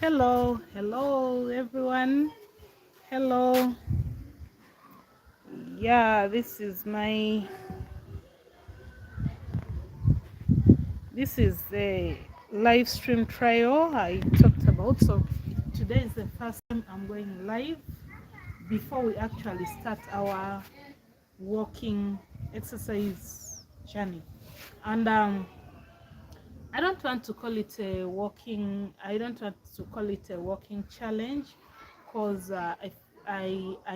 Hello everyone. Hello. Yeah, this is a live stream trial I talked about. So today is the first time I'm going live before we actually start our walking exercise journey. And I don't want to call it a walking. I don't want to call it a walking challenge, because I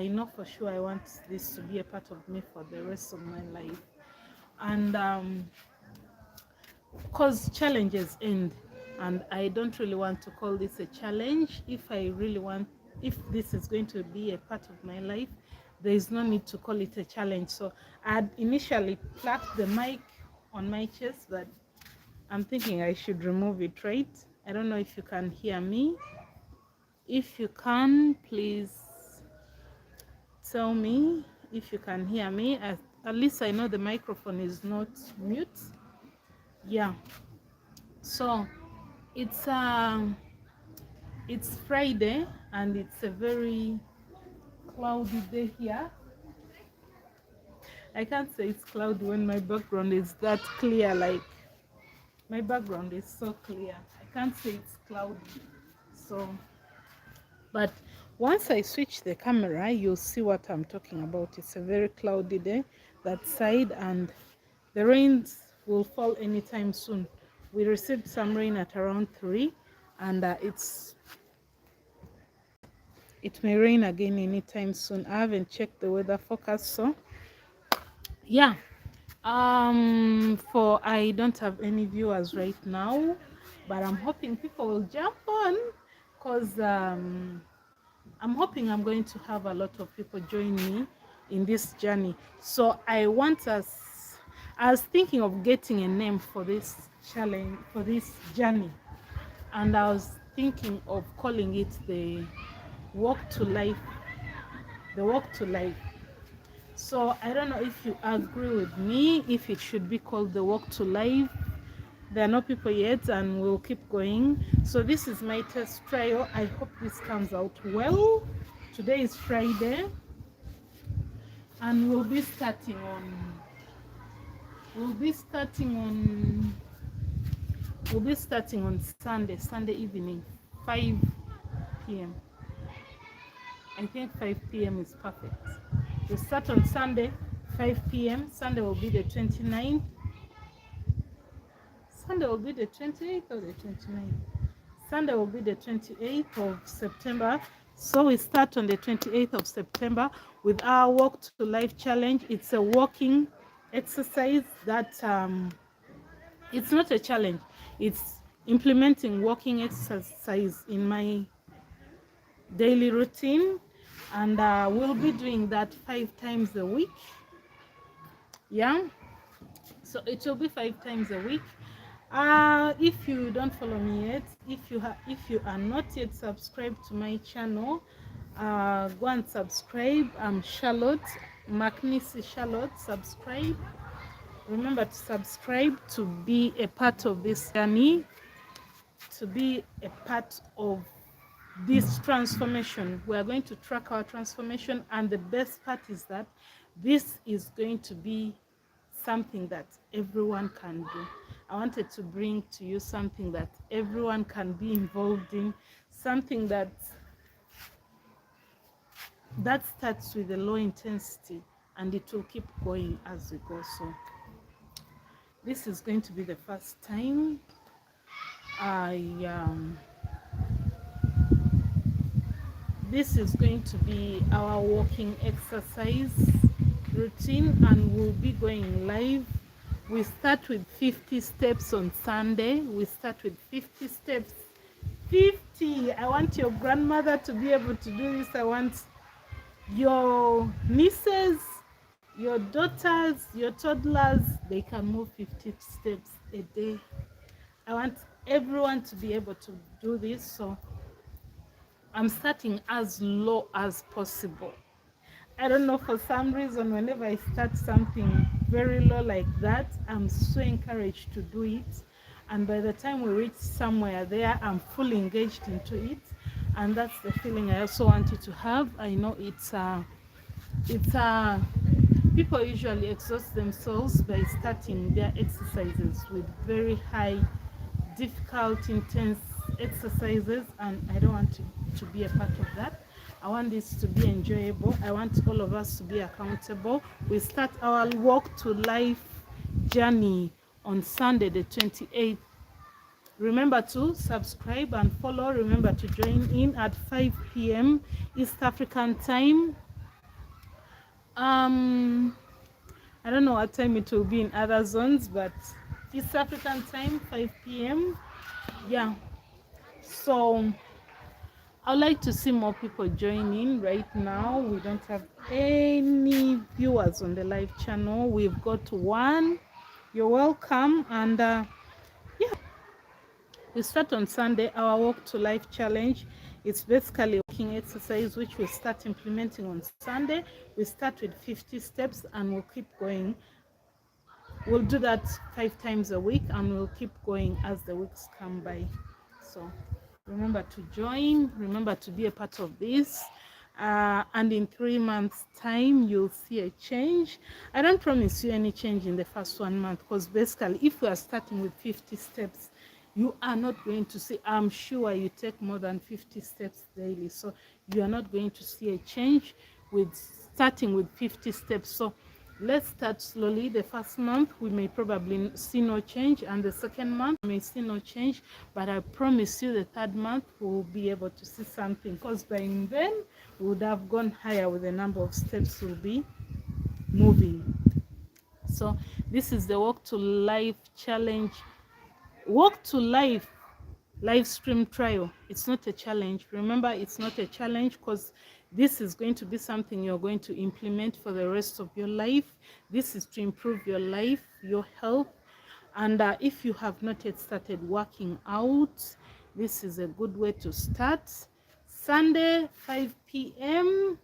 know for sure I want this to be a part of me for the rest of my life, and because challenges end, and I don't really want to call this a challenge. If this is going to be a part of my life, there is no need to call it a challenge. So I'd initially plucked the mic on my chest, but I'm thinking I should remove it, right? I don't know if you can hear me. If you can, please tell me if you can hear me. At least I know the microphone is not mute. Yeah. So it's Friday and it's a very cloudy day here. I can't say it's cloudy when my background is that clear. Like, my background is so clear. I can't say it's cloudy. So but once I switch the camera, you'll see what I'm talking about. It's a very cloudy day that side, and the rains will fall anytime soon. We received some rain at around 3, and it may rain again anytime soon. I haven't checked the weather forecast, so yeah. For I don't have any viewers right now, but I'm hoping people will jump on, because I'm hoping I'm going to have a lot of people join me in this journey. So I was thinking of getting a name for this challenge, for this journey, and I was thinking of calling it walk to life, the walk to life. So I don't know if you agree with me, if it should be called the walk to life. There are no people yet, and we'll keep going. So this is my test trial. I hope this comes out well. Today is Friday, and we'll be starting on Sunday evening, 5 p.m. I think 5 p.m. is perfect. We start on Sunday, 5 p.m. Sunday will be the 29th. Sunday will be the 28th or the 29th. Sunday will be the 28th of September. So we start on the 28th of September with our Walk to Life challenge. It's a walking exercise that it's not a challenge. It's implementing walking exercise in my daily routine, and we'll be doing that 5 times a week. Yeah, so it will be 5 times a week. If you don't follow me yet, if you are not yet subscribed to my channel, go and subscribe. I'm Charlotte McNisi. Charlotte, subscribe. Remember to subscribe to be a part of this journey, to be a part of this transformation. We are going to track our transformation, and the best part is that this is going to be something that everyone can do. I wanted to bring to you something that everyone can be involved in, something that starts with a low intensity, and it will keep going as we go. So this is going to be the first time this is going to be our walking exercise routine, and we'll be going live. We start with 50 steps on Sunday. We start with 50 steps. 50. I want your grandmother to be able to do this. I want your nieces, your daughters, your toddlers, they can move 50 steps a day. I want everyone to be able to do this. So I'm starting as low as possible. I don't know, for some reason, whenever I start something very low like that, I'm so encouraged to do it. and by the time we reach somewhere there, I'm fully engaged into it. And that's the feeling I also want you to have. I know it's people usually exhaust themselves by starting their exercises with very high, difficult, intense exercises, and I don't want to be a part of that. I want this to be enjoyable. I want all of us to be accountable. We start our walk to life journey on Sunday the 28th. Remember to subscribe and follow. Remember to join in at 5 p.m. East African time. I don't know what time it will be in other zones, but East African time, 5 p.m. Yeah. So I'd like to see more people join in. Right now, we don't have any viewers on the live channel. We've got one. You're welcome. And yeah, we start on Sunday. Our Walk to Life challenge. It's basically walking exercise, which we'll start implementing on Sunday. We start with 50 steps and we'll keep going. We'll do that 5 times a week and we'll keep going as the weeks come by. So remember to join, remember to be a part of this. And in 3 months time you'll see a change. I don't promise you any change in the first 1 month, because basically if we are starting with 50 steps, you are not going to see, I'm sure you take more than 50 steps daily, so you are not going to see a change with starting with 50 steps. So let's start slowly. The first month we may probably see no change, and the second month we may see no change, but I promise you the third month we'll be able to see something, because by then we would have gone higher with the number of steps we'll be moving. So this is the Walk to Life challenge. Walk to Life live stream trial. It's not a challenge. Remember, it's not a challenge, because this is going to be something you're going to implement for the rest of your life. This is to improve your life, your health. And if you have not yet started working out, this is a good way to start. Sunday 5 p.m.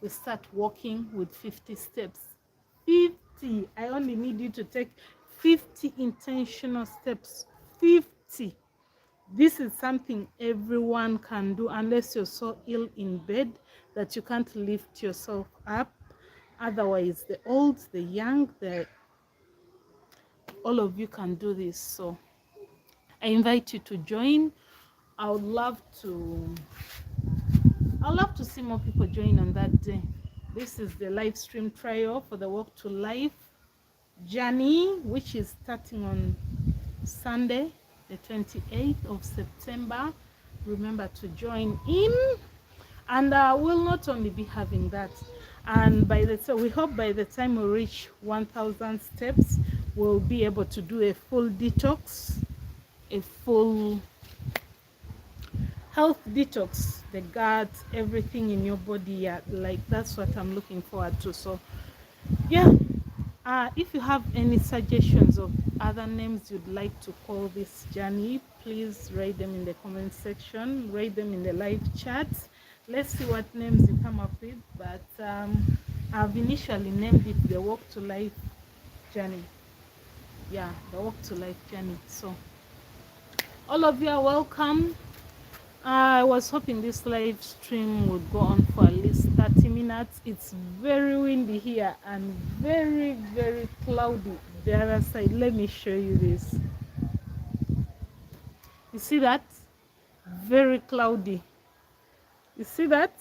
we start walking with 50 steps. 50. I only need you to take 50 intentional steps. 50. This is something everyone can do, unless you're so ill in bed that you can't lift yourself up. Otherwise, the old, the young, all of you can do this. So I invite you to join. I would love to see more people join on that day. This is the live stream trial for the Walk to Life journey, which is starting on Sunday the 28th of September. Remember to join in, and we'll not only be having that, and so we hope by the time we reach 1,000 steps we'll be able to do a full detox, a full health detox, the gut, everything in your body. Yeah, like that's what I'm looking forward to. So yeah, if you have any suggestions of other names you'd like to call this journey, please write them in the comment section, write them in the live chat. Let's see what names you come up with. But I've initially named it the Walk to Life journey. Yeah, the Walk to Life journey. So all of you are welcome. I was hoping this live stream would go on for at least 30 minutes. It's very windy here and very, very cloudy the other side. Let me show you this. You see that? Very cloudy. You see that?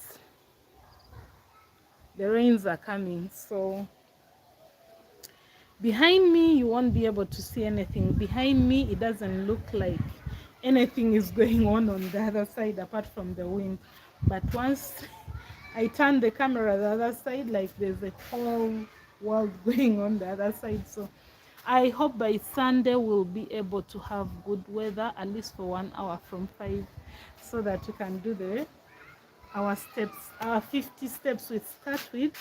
The rains are coming. So behind me, you won't be able to see anything. Behind me, it doesn't look like anything is going on the other side apart from the wind. But once I turn the camera the other side, like there's a whole world going on the other side. So I hope by Sunday we'll be able to have good weather, at least for 1 hour from 5, so that we can do our steps, our 50 steps. We start with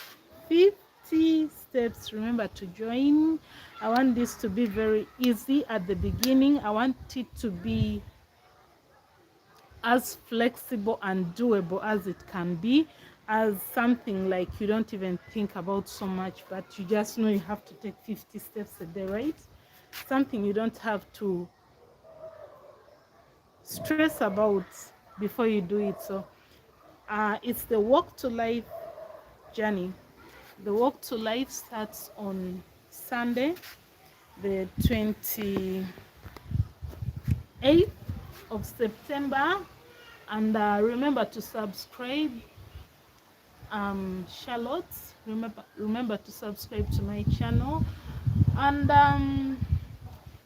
50 steps. Remember to join. I want this to be very easy at the beginning. I want it to be as flexible and doable as it can be, as something like you don't even think about so much, but you just know you have to take 50 steps a day, right? Something you don't have to stress about before you do it. So it's the walk to life journey. The walk to life starts on Sunday, the 28th of September. And remember to subscribe, Charlotte. Remember to subscribe to my channel. And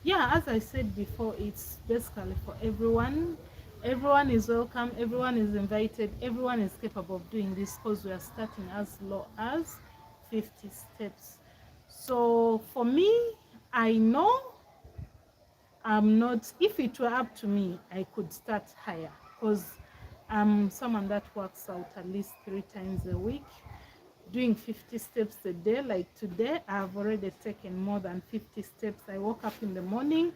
yeah, as I said before, it's basically for everyone. Everyone is welcome, everyone is invited, everyone is capable of doing this, because we are starting as low as 50 steps. So for me, I know I'm not, if it were up to me, I could start higher, because I'm someone that works out at least 3 times a week, doing 50 steps a day. Like today, I've already taken more than 50 steps. I woke up in the morning.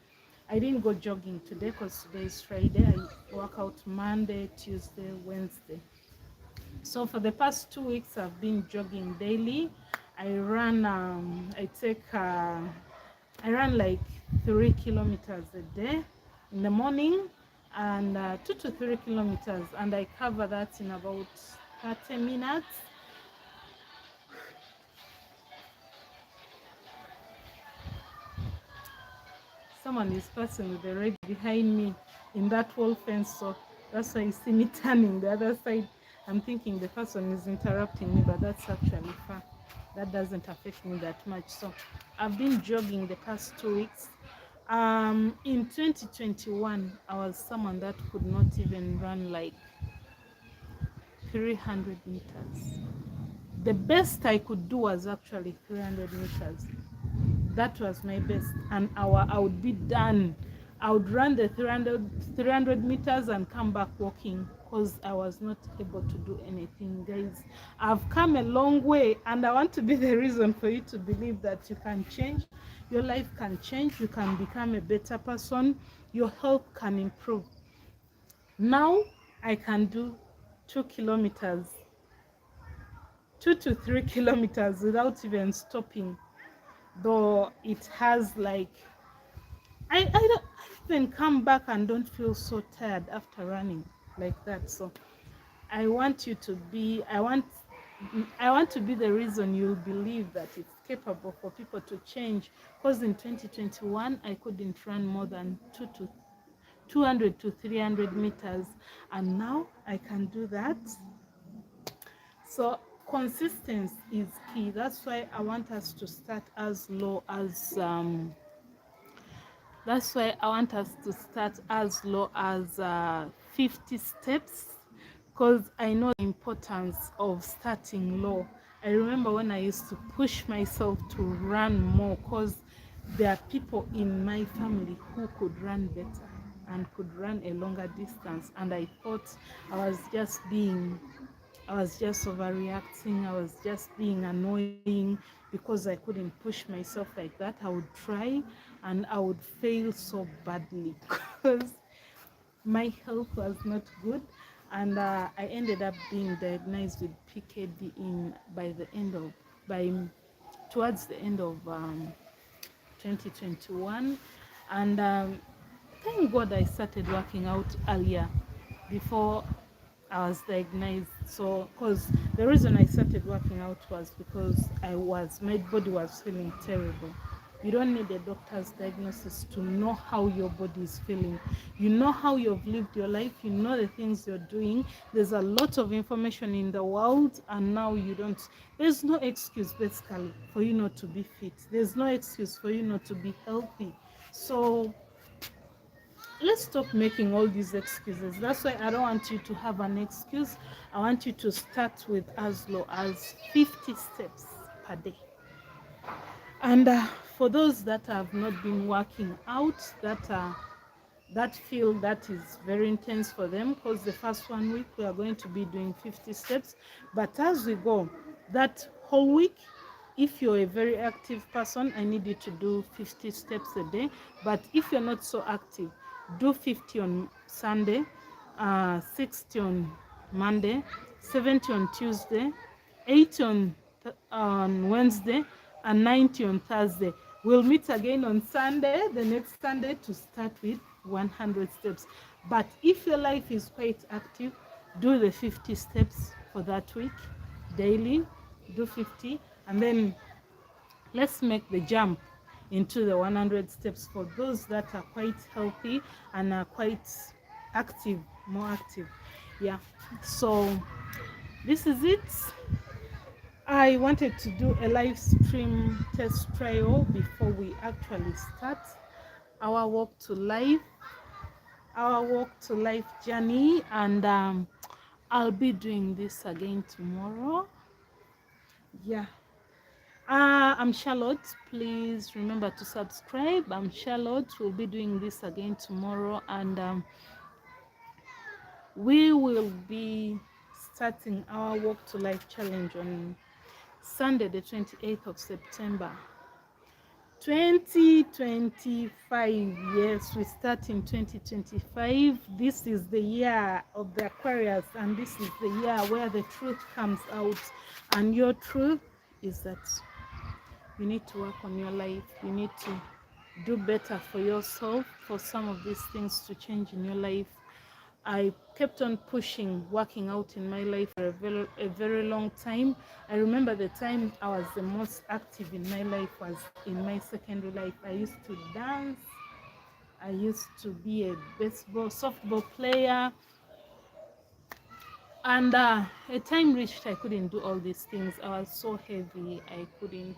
I didn't go jogging today because today is Friday. I work out Monday, Tuesday, Wednesday. So for the past 2 weeks, I've been jogging daily. I run, I run like 3 kilometers a day in the morning, and 2 to 3 kilometers, and I cover that in about 30 minutes. Someone is passing with the red behind me in that wall fence, so that's why you see me turning the other side. I'm thinking the person is interrupting me, but that's actually far. That doesn't affect me that much. So I've been jogging the past 2 weeks. In 2021, I was someone that could not even run like 300 meters. The best I could do was actually 300 meters. That was my best, and I would be done. I would run the 300 meters and come back walking, because I was not able to do anything. Guys, I've come a long way, and I want to be the reason for you to believe that you can change. Your life can change. You can become a better person. Your health can improve. Now I can do 2 kilometers, 2 to 3 kilometers without even stopping, though it has like I even come back and don't feel so tired after running like that. So I want you to be, I want to be the reason you'll believe that it's capable for people to change. Because in 2021, I couldn't run more than 200 to 300 meters, and now I can do that. So consistency is key. That's why I want us to start as low as That's why I want us to start as low as 50 steps, because I know the importance of starting low. I remember when I used to push myself to run more, because there are people in my family who could run better and could run a longer distance, and I thought I was just overreacting. I was just being annoying because I couldn't push myself like that. I would try and I would fail so badly because my health was not good, and I ended up being diagnosed with PKD in by towards the end of 2021, and thank God I started working out earlier before I was diagnosed. So, because the reason I started working out was because my body was feeling terrible. You don't need a doctor's diagnosis to know how your body is feeling. You know how you've lived your life, you know the things you're doing. There's a lot of information in the world, and now there's no excuse basically for you not to be fit. There's no excuse for you not to be healthy. So let's stop making all these excuses. That's why I don't want you to have an excuse. I want you to start with as low as 50 steps per day. And for those that have not been working out, that feel that is very intense for them, because the first 1 week we are going to be doing 50 steps, but as we go that whole week, if you're a very active person, I need you to do 50 steps a day. But if you're not so active, do 50 on Sunday, 60 on Monday, 70 on Tuesday, 80 on Wednesday, and 90 on Thursday. We'll meet again on Sunday, the next Sunday, to start with 100 steps. But if your life is quite active, do the 50 steps for that week daily. Do 50, and then let's make the jump into the 100 steps for those that are quite healthy and are quite active, more active. Yeah, so this is it. I wanted to do a live stream test trial before we actually start our walk to life journey, and I'll be doing this again tomorrow. Yeah. I'm Charlotte. Please remember to subscribe. I'm Charlotte. We'll be doing this again tomorrow, and we will be starting our walk to life challenge on Sunday, the 28th of September 2025. Yes, we start in 2025. This is the year of the Aquarius, and this is the year where the truth comes out. And your truth is that you need to work on your life. You need to do better for yourself, for some of these things to change in your life. I kept on pushing, working out in my life for a very long time. I remember the time I was the most active in my life was in my secondary life. I used to dance. I used to be a softball player. And a time reached I couldn't do all these things. I was so heavy. I couldn't.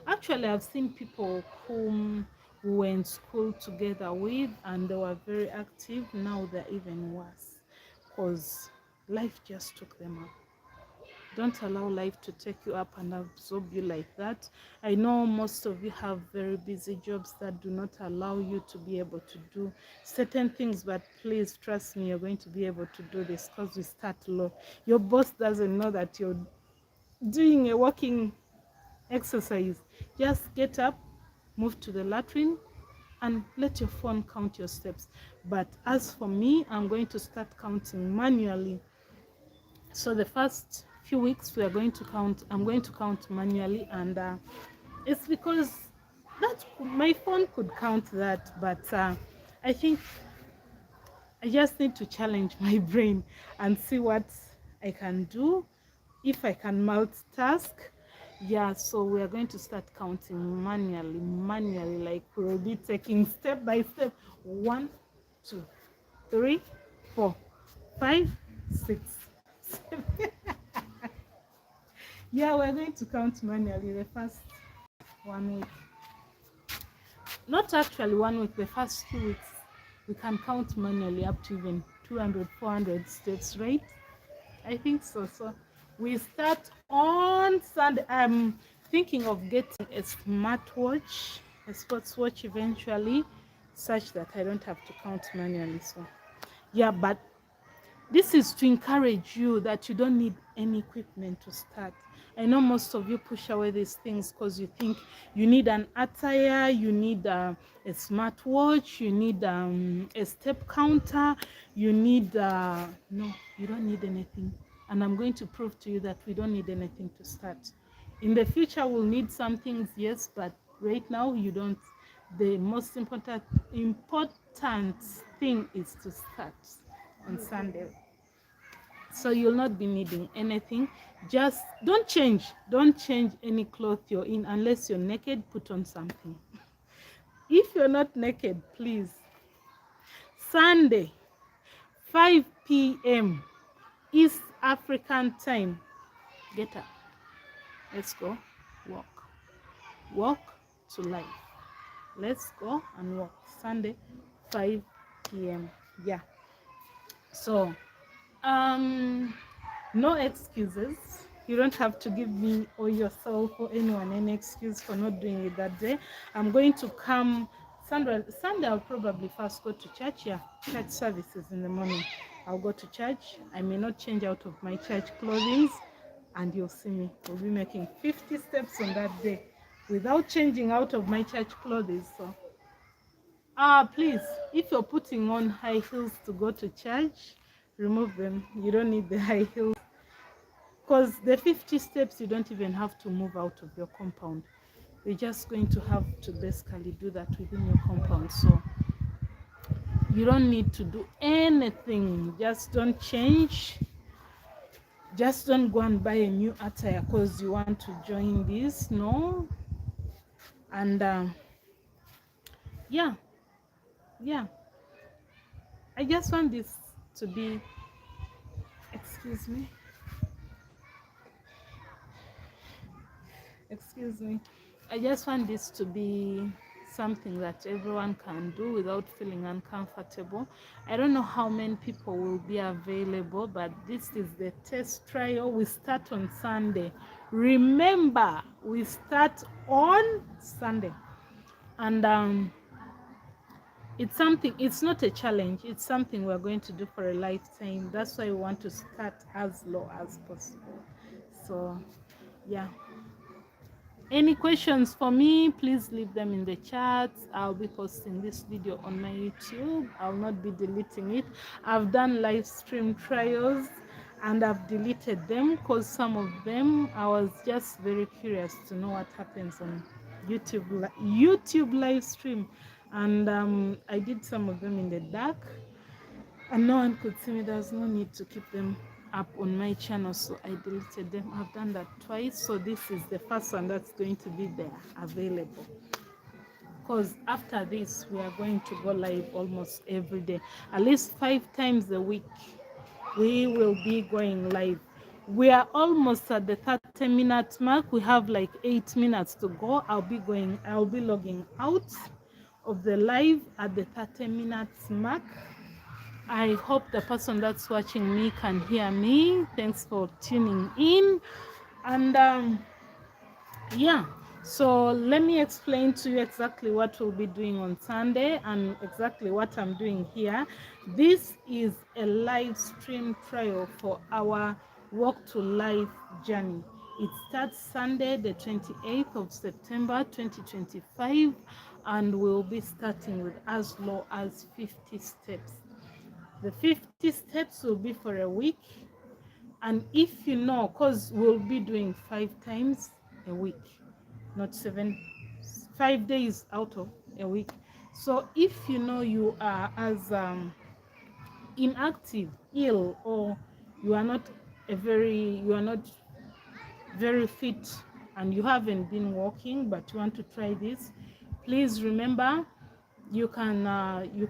Actually, I've seen people whom we were in school together with, and they were very active. Now they're even worse because life just took them up. Don't allow life to take you up and absorb you like that. I know most of you have very busy jobs that do not allow you to be able to do certain things, but please trust me, you're going to be able to do this because we start low. Your boss doesn't know that you're doing a walking exercise. Just get up, move to the latrine, and let your phone count your steps. But as for me, I'm going to start counting manually. So the first few weeks I'm going to count manually, and it's because that my phone could count that, but I think I just need to challenge my brain and see what I can do, if I can multitask. Yeah, so we are going to start counting manually, like we'll be taking step by step. 1, 2, 3, 4, 5, 6, 7. Yeah, we're going to count manually the first 1 week. Not actually 1 week, the first 2 weeks. We can count manually up to even 200, 400 steps, right? I think so. So we start on Sunday. I'm thinking of getting a smartwatch, a sports watch eventually, such that I don't have to count manually. So yeah, but this is to encourage you that you don't need any equipment to start. I know most of you push away these things because you think you need an attire, you need a smartwatch, you need a step counter, you need, no, you don't need anything. And I'm going to prove to you that we don't need anything to start. In the future, we'll need some things, yes, but right now you don't. The most important thing is to start on Sunday. So you'll not be needing anything. Just don't change any cloth you're in. Unless you're naked, put on something. If you're not naked, please, Sunday 5 p.m. East African time, get up, let's go walk to life. Let's go and walk. Sunday 5 p.m. Yeah, so no excuses. You don't have to give me or yourself or anyone any excuse for not doing it that day. I'm going to come Sunday. I'll probably first go to church. Yeah, church services in the morning. I'll go to church. I may not change out of my church clothing, and you'll see me. We'll be making 50 steps on that day without changing out of my church clothes. So please, if you're putting on high heels to go to church, remove them. You don't need the high heels, because the 50 steps you don't even have to move out of your compound. We're just going to have to basically do that within your compound. So you don't need to do anything. Just don't change. Just don't go and buy a new attire because you want to join this. No. And yeah, yeah. I just want this to be, excuse me, excuse me. I just want this to be something that everyone can do without feeling uncomfortable. I don't know how many people will be available, but this is the test trial. We start on Sunday. Remember, we start on Sunday. And it's something, it's not a challenge, it's something we're going to do for a lifetime. That's why we want to start as low as possible. So yeah, any questions for me, please leave them in the chat. I'll be posting this video on my YouTube. I'll not be deleting it. I've done live stream trials and I've deleted them because some of them I was just very curious to know what happens on YouTube live stream. And I did some of them in the dark and no one could see me. There's no need to keep them up on my channel, so I deleted them. I've done that twice, so this is the first one that's going to be there available, because after this we are going to go live almost every day, at least 5 times a week. We will be going live. We are almost at the 30-minute mark. We have like 8 minutes to go. I'll be logging out of the live at the 30 minutes mark. I hope the person that's watching me can hear me. Thanks for tuning in. And yeah, so let me explain to you exactly what we'll be doing on Sunday and exactly what I'm doing here. This is a live stream trial for our Walk to Life journey. It starts Sunday, the 28th of September 2025, and we'll be starting with as low as 50 steps. The 50 steps will be for a week. And if you know, because we'll be doing 5 times a week, not 7, 5 days out of a week. So if you know you are as inactive, ill, or you are not very fit and you haven't been walking but you want to try this, please remember you can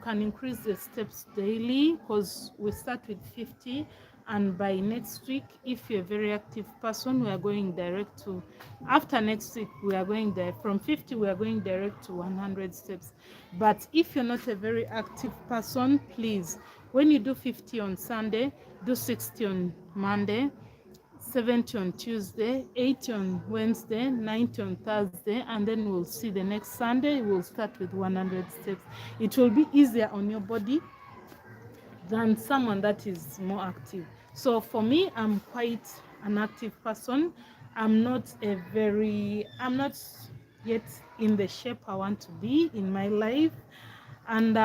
increase the steps daily, because we start with 50, and by next week, if you're a very active person, we are going direct to, after next week we are going there from 50, we are going direct to 100 steps. But if you're not a very active person, please, when you do 50 on Sunday, do 60 on Monday, 70 on Tuesday, 80 on Wednesday, 90 on Thursday, and then we'll see the next Sunday. We'll start with 100 steps. It will be easier on your body than someone that is more active. So for me, I'm quite an active person. I'm not yet in the shape I want to be in my life. And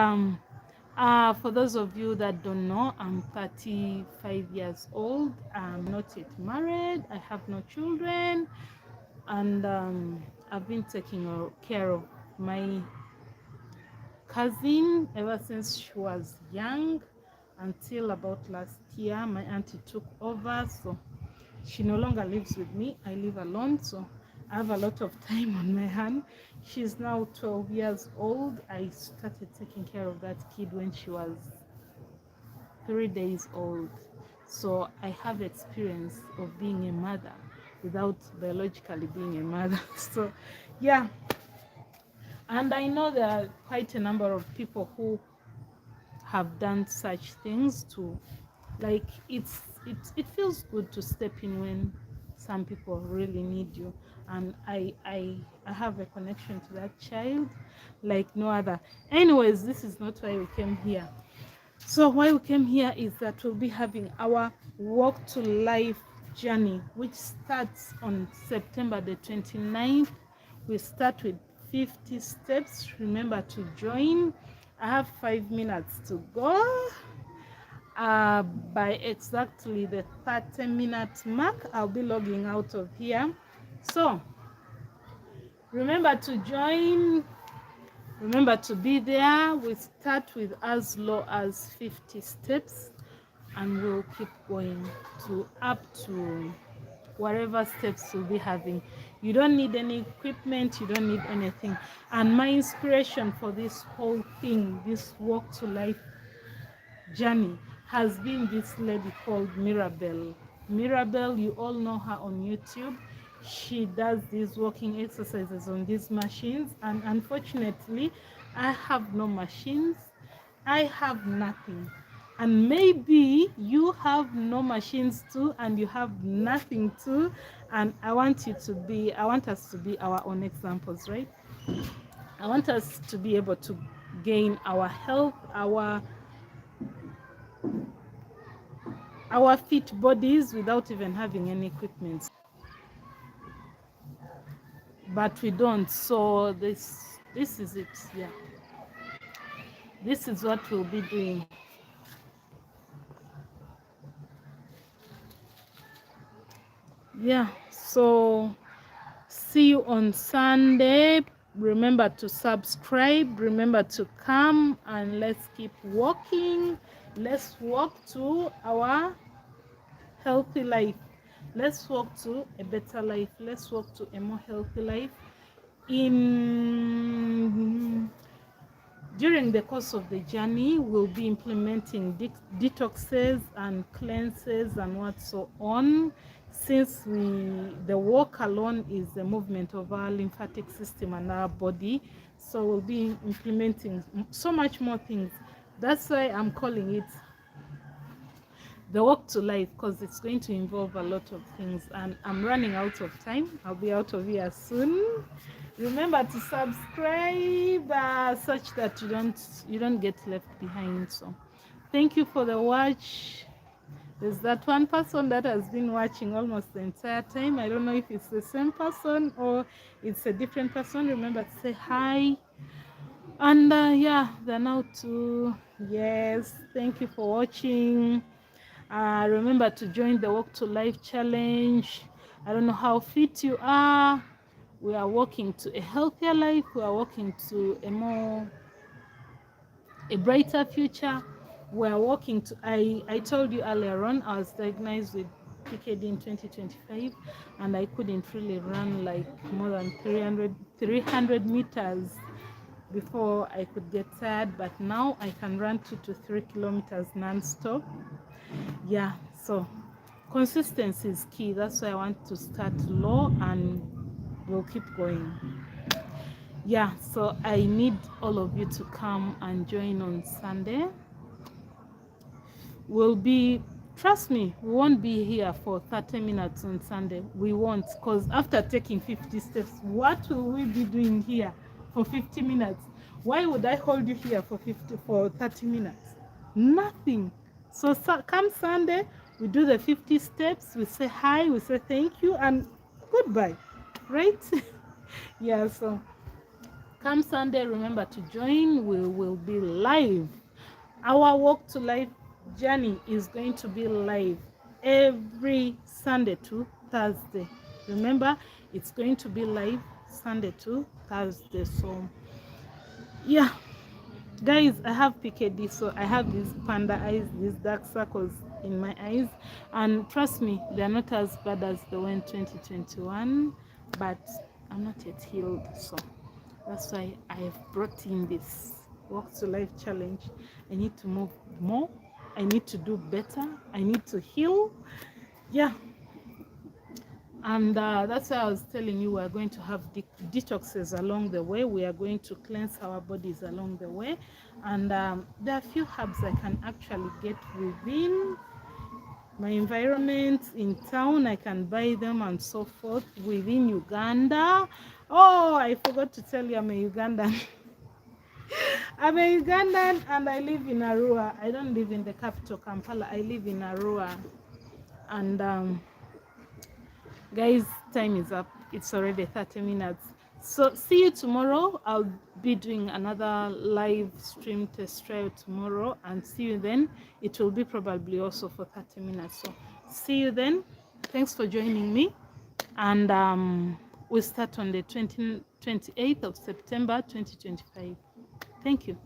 for those of you that don't know, I'm 35 years old. I'm not yet married. I have no children. And I've been taking care of my cousin ever since she was young until about last year. My auntie took over, so she no longer lives with me. I live alone, so I have a lot of time on my hand. She's now 12 years old. I started taking care of that kid when she was 3 days old. So I have experience of being a mother without biologically being a mother. So yeah, and I know there are quite a number of people who have done such things too. Like it feels good to step in when some people really need you, and I have a connection to that child like no other. Anyways, this is not why we came here. So why we came here is that we'll be having our Walk to Life journey, which starts on September the 29th. We start with 50 steps. Remember to join. I have 5 minutes to go. By exactly the 30-minute mark, I'll be logging out of here. So Remember to join. Remember to be there. We start with as low as 50 steps and we'll keep going to up to whatever steps we'll be having. You don't need any equipment, you don't need anything. And my inspiration for this whole thing, this walk to life journey, has been this lady called Mirabelle. Mirabelle, you all know her on YouTube. She does these walking exercises on these machines, and unfortunately I have no machines. I have nothing. And maybe you have no machines too, and you have nothing too, and I want us to be our own examples, right? I want us to be able to gain our health, our fit bodies without even having any equipment. But we don't. So this is it. Yeah, this is what we'll be doing. Yeah, so see you on Sunday. Remember to subscribe, remember to come, and let's keep walking. Let's walk to our healthy life. Let's walk to a better life. Let's walk to a more healthy life. During the course of the journey, we'll be implementing detoxes and cleanses and what so on, since the walk alone is the movement of our lymphatic system and our body. So we'll be implementing so much more things. That's why I'm calling it the walk to life, because it's going to involve a lot of things, and I'm running out of time. I'll be out of here soon. Remember to subscribe such that you don't get left behind. So thank you for the watch. There's that one person that has been watching almost the entire time. I don't know if it's the same person or it's a different person. Remember to say hi. And yeah, they're now too. Yes, thank you for watching. Remember to join the Walk to Life challenge. I don't know how fit you are. We are walking to a healthier life. We are walking to a brighter future. We are walking to, I told you earlier on, I was diagnosed with PKD in 2025, and I couldn't really run like more than 300 meters before I could get tired, but now I can run 2 to 3 kilometers non-stop. Yeah, so consistency is key. That's why I want to start low and we'll keep going. Yeah, so I need all of you to come and join on Sunday. Trust me, we won't be here for 30 minutes on Sunday. We won't, because after taking 50 steps, what will we be doing here for 50 minutes? Why would I hold you here for 30 minutes? Nothing. So come Sunday, we do the 50 steps, we say hi, we say thank you, and goodbye, right? Yeah, so come Sunday, remember to join. We will be live. Our Walk to Life journey is going to be live every Sunday to Thursday. Remember, it's going to be live Sunday to Thursday. So yeah, guys, I have PKD, so I have these panda eyes, these dark circles in my eyes, and trust me, they're not as bad as they were in 2021, but I'm not yet healed. So that's why I've brought in this Walk to Life challenge. I need to move more, I need to do better, I need to heal. Yeah, and that's why I was telling you we're going to have detoxes along the way. We are going to cleanse our bodies along the way, and there are a few herbs I can actually get within my environment in town. I can buy them and so forth within Uganda. Oh, I forgot to tell you, I'm a Ugandan. I'm a Ugandan and I live in Arua. I don't live in the capital Kampala. I live in Arua. And guys, time is up. It's already 30 minutes. So see you tomorrow. I'll be doing another live stream test trial tomorrow, and see you then. It will be probably also for 30 minutes. So see you then. Thanks for joining me, and We start on the 28th of September 2025. Thank you.